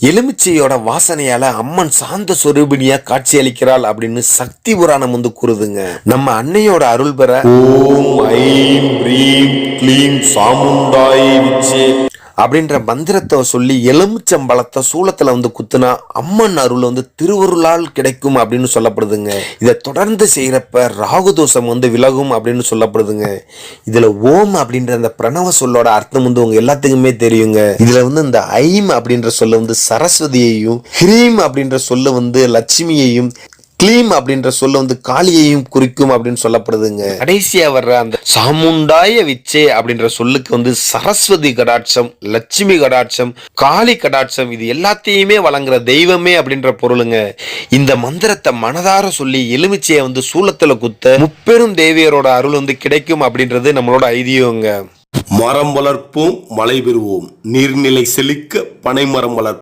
எலுமிச்சையோட வாசனையால அம்மன் சாந்த சொரூபினியா காட்சி அளிக்கிறாள் அப்படின்னு சக்தி புராணம் வந்து கூறுதுங்க. நம்ம அன்னையோட அருள் பெற ஓம் ஐம் ரீம் க்ளீம் சாமுண்டாய் விச்சே அப்படின்ற மந்திரத்தை சொல்லி எலுமிச்சம்பழத்தை சூளத்துல வந்து குத்துனா அம்மன் அருள் வந்து திருவருளால் கிடைக்கும் அப்படின்னு சொல்லப்படுதுங்க. இதை தொடர்ந்து செய்யறப்ப ராகுதோஷம் வந்து விலகும் அப்படின்னு சொல்லப்படுதுங்க. இதுல ஓம் அப்படின்ற அந்த பிரணவ சொல்லோட அர்த்தம் வந்து உங்க எல்லாத்துக்குமே தெரியுங்க. இதுல வந்து இந்த ஐம் அப்படின்ற சொல்ல வந்து சரஸ்வதியையும், ஹ்ரீம் அப்படின்ற சொல்ல வந்து லட்சுமியையும், க்ளீம் அப்படின்ற சொல்ல வந்து காளியையும் குறிக்கும் அப்படின்னு சொல்லப்படுதுங்க. கடைசியா வர்ற அந்த சாமுண்டாய விச்சே அப்படின்ற சொல்லுக்கு வந்து சரஸ்வதி கடாட்சம், லட்சுமி கடாட்சம், காளி கடாட்சம் இது எல்லாத்தையுமே வழங்குற தெய்வமே அப்படின்ற பொருளுங்க. இந்த மந்திரத்தை மனதார சொல்லி எலுமிச்சையை வந்து சூளத்துல குத்த முப்பெரும் தேவியரோட அருள் வந்து கிடைக்கும் அப்படின்றது நம்மளோட ஐதீகங்க. மரம் வளர்ப்போம், மழை பெறுவோம், நீர்நிலை செழிக்க பனை மரம் வளர்ப்போம்.